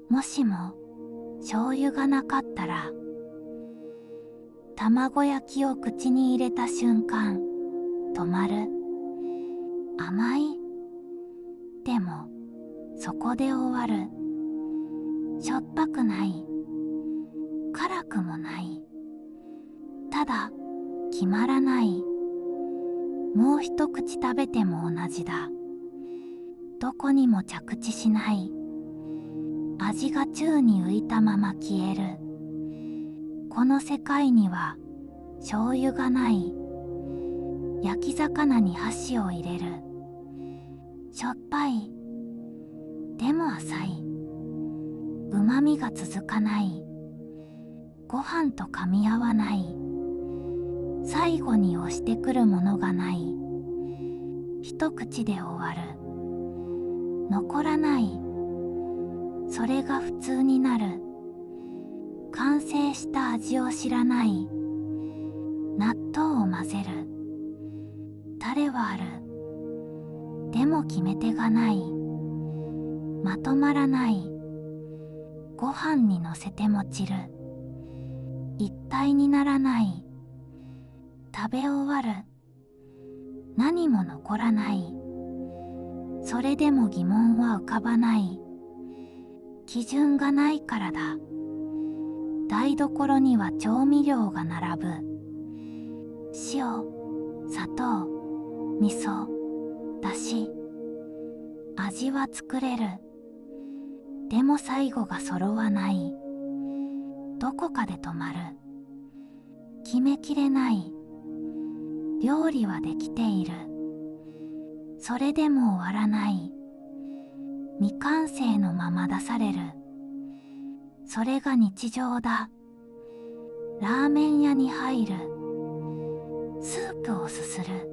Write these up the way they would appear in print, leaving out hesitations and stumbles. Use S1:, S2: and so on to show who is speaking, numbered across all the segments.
S1: もしも醤油がなかったら、卵焼きを口に入れた瞬間止まる。甘い。でもそこで終わる。しょっぱくない。辛くもない。ただ決まらない。もう一口食べても同じだ。どこにも着地しない。味が宙に浮いたまま消える。この世界には醤油がない。焼き魚に箸を入れる。しょっぱい。でも浅い。旨味が続かない。ご飯と噛み合わない。最後に押してくるものがない。一口で終わる。残らない。それが普通になる。完成した味を知らない。納豆を混ぜる。タレはある。でも決め手がない。まとまらない。ご飯にのせても散る。一体にならない。食べ終わる。何も残らない。それでも疑問は浮かばない。基準がないからだ。台所には調味料が並ぶ。塩、砂糖、味噌、だし。味は作れる。でも最後が揃わない。どこかで止まる。決めきれない。料理はできている。それでも終わらない。未完成のまま出される。それが日常だ。ラーメン屋に入る。スープをすする。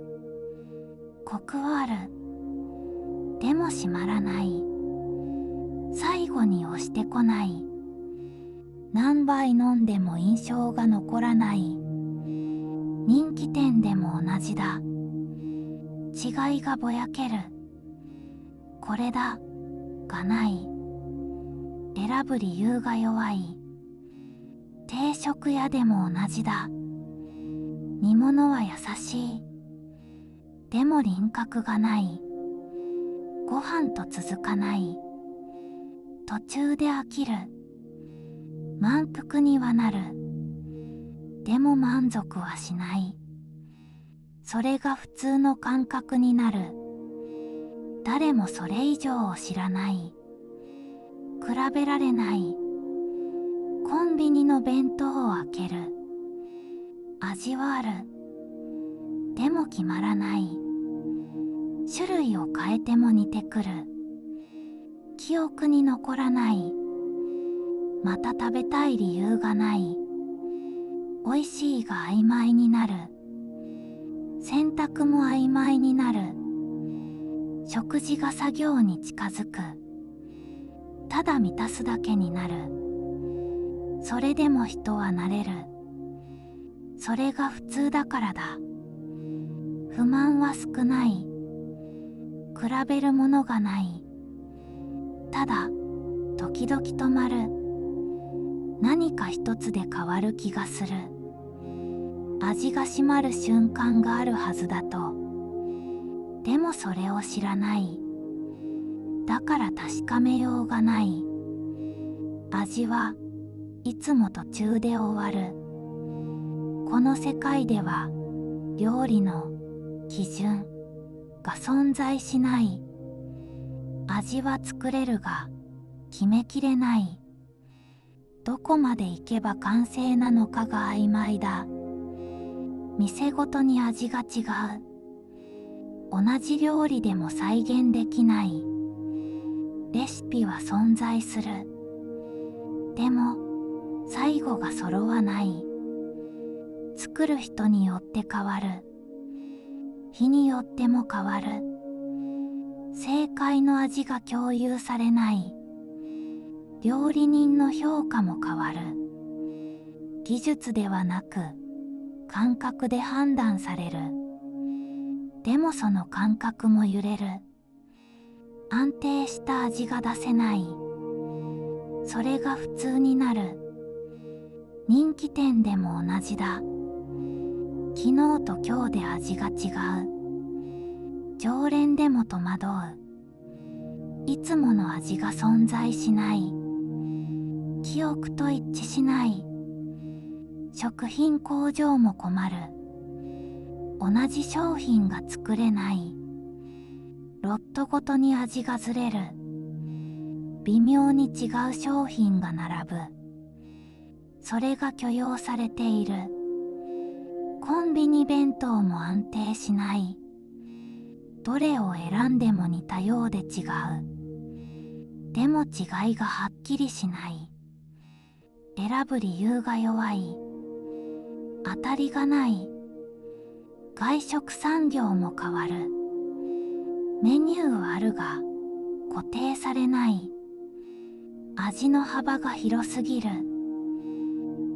S1: コクはある。でも閉まらない。最後に押してこない。何杯飲んでも印象が残らない。人気店でも同じだ。違いがぼやける。これだがない。選ぶ理由が弱い。定食屋でも同じだ。煮物は優しい。でも輪郭がない。ご飯と続かない。途中で飽きる。満腹にはなる。でも満足はしない。それが普通の感覚になる。誰もそれ以上を知らない。比べられない。コンビニの弁当を開ける。味はある。でも決まらない。種類を変えても似てくる。記憶に残らない。また食べたい理由がない。美味しいが曖昧になる。選択も曖昧になる。食事が作業に近づく。ただ満たすだけになる。それでも人は慣れる。それが普通だからだ。不満は少ない。比べるものがない。ただ時々止まる。何か一つで変わる気がする。味が締まる瞬間があるはずだと。でもそれを知らない。だから確かめようがない。味はいつも途中で終わる。この世界では料理の基準が存在しない。味は作れるが決めきれない。どこまで行けば完成なのかが曖昧だ。店ごとに味が違う。同じ料理でも再現できない。レシピは存在する。でも最後が揃わない。作る人によって変わる。日によっても変わる。正解の味が共有されない。料理人の評価も変わる。技術ではなく感覚で判断される。でもその感覚も揺れる。安定した味が出せない。それが普通になる。人気店でも同じだ。昨日と今日で味が違う。常連でも戸惑う。いつもの味が存在しない。記憶と一致しない。食品工場も困る。同じ商品が作れない。ロットごとに味がずれる。微妙に違う商品が並ぶ。それが許容されている。コンビニ弁当も安定しない。どれを選んでも似たようで違う。でも違いがはっきりしない。選ぶ理由が弱い。当たりがない。外食産業も変わる。メニューはあるが固定されない。味の幅が広すぎる。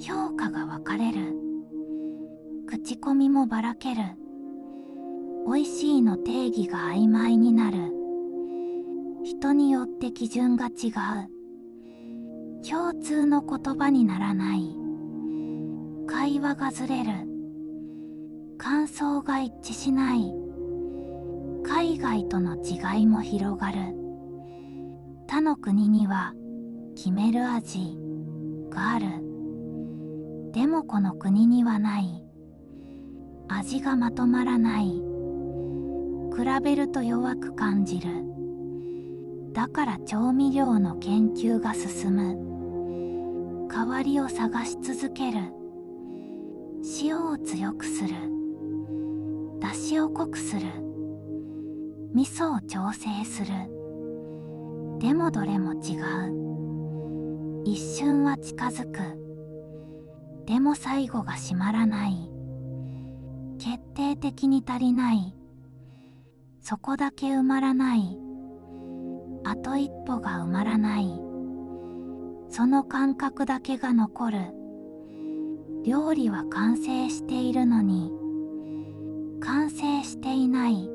S1: 評価が分かれる。口コミもばらける。美味しいの定義が曖昧になる。人によって基準が違う。共通の言葉にならない。会話がずれる。感想が一致しない。海外との違いも広がる。他の国には決める味がある。でもこの国にはない。味がまとまらない。比べると弱く感じる。だから調味料の研究が進む。代わりを探し続ける。塩を強くする。だしを濃くする。味噌を調整する。でもどれも違う。一瞬は近づく。でも最後が締まらない。決定的に足りない。そこだけ埋まらない。あと一歩が埋まらない。その感覚だけが残る。料理は完成しているのに完成していない。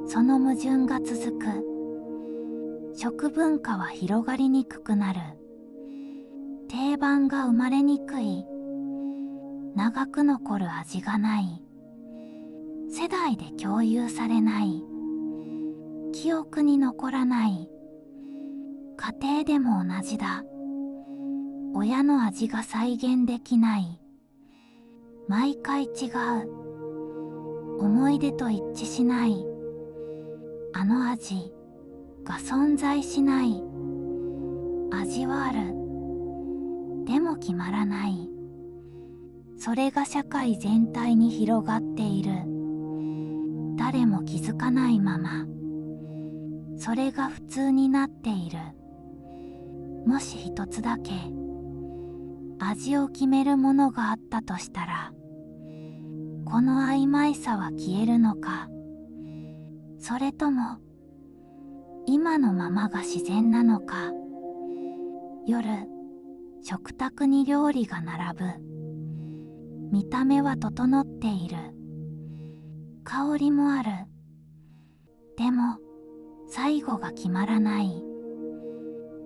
S1: その矛盾が続く。食文化は広がりにくくなる。定番が生まれにくい。長く残る味がない。世代で共有されない。記憶に残らない。家庭でも同じだ。親の味が再現できない。毎回違う。思い出と一致しない。あの味が存在しない。味はある。でも決まらない。それが社会全体に広がっている。誰も気づかないまま。それが普通になっている。もし一つだけ味を決めるものがあったとしたら、この曖昧さは消えるのか、それとも今のままが自然なのか。夜、食卓に料理が並ぶ。見た目は整っている。香りもある。でも最後が決まらない。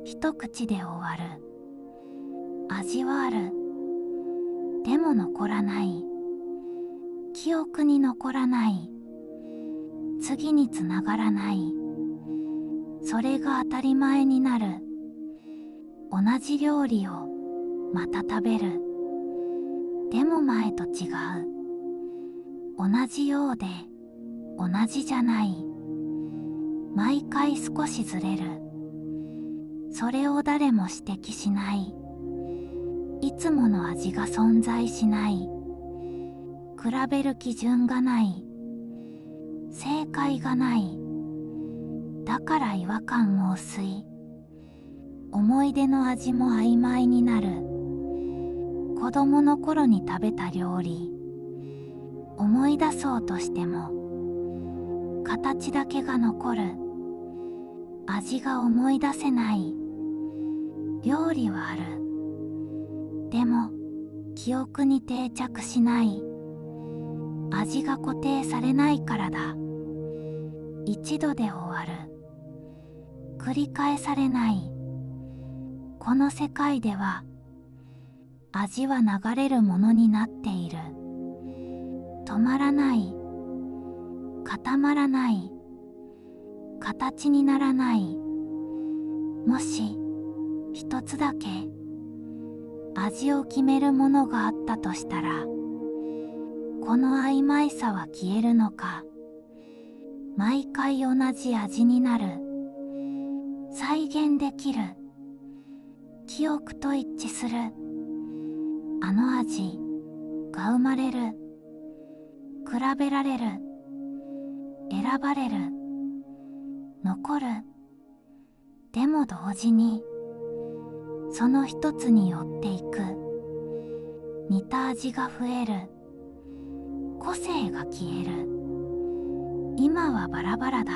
S1: 一口で終わる。味はある。でも残らない。記憶に残らない。次につながらない。それが当たり前になる。同じ料理をまた食べる。でも前と違う。同じようで同じじゃない。毎回少しずれる。それを誰も指摘しない。いつもの味が存在しない。比べる基準がない。正解がない。だから違和感も薄い。思い出の味も曖昧になる。子供の頃に食べた料理、思い出そうとしても形だけが残る。味が思い出せない。料理はある。でも記憶に定着しない。味が固定されないからだ。一度で終わる。繰り返されない。この世界では味は流れるものになっている。止まらない、固まらない、形にならない。もし一つだけ味を決めるものがあったとしたら、この曖昧さは消えるのか、毎回同じ味になる、再現できる、記憶と一致するあの味が生まれる、比べられる、選ばれる、残る。でも同時にその一つに寄っていく。似た味が増える、個性が消える。今はバラバラだ、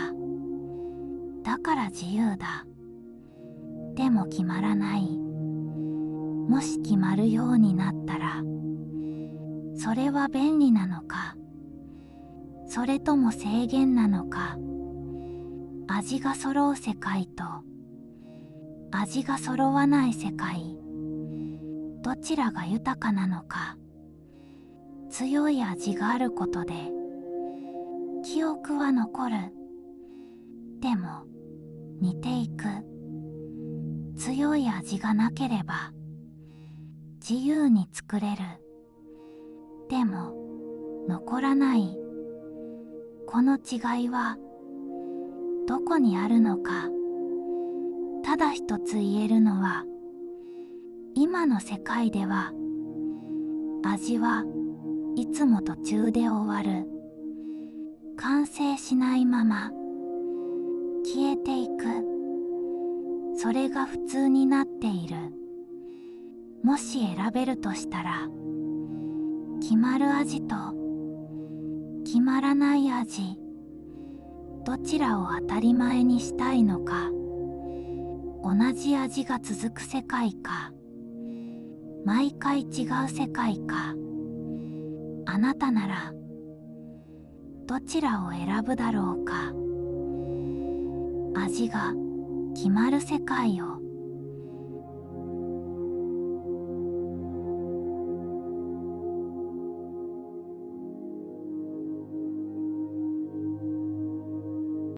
S1: だから自由だ。でも決まらない。もし決まるようになったら、それは便利なのか、それとも制限なのか。味が揃う世界と味が揃わない世界、どちらが豊かなのか。強い味があることで記憶は残る。でも似ていく。強い味がなければ自由に作れる。でも残らない。この違いはどこにあるのか。ただ一つ言えるのは、今の世界では味はいつも途中で終わる。完成しないまま消えていく。それが普通になっている。もし選べるとしたら、決まる味と決まらない味、どちらを当たり前にしたいのか。同じ味が続く世界か、毎回違う世界か。あなたならどちらを選ぶだろうか。味が決まる世界を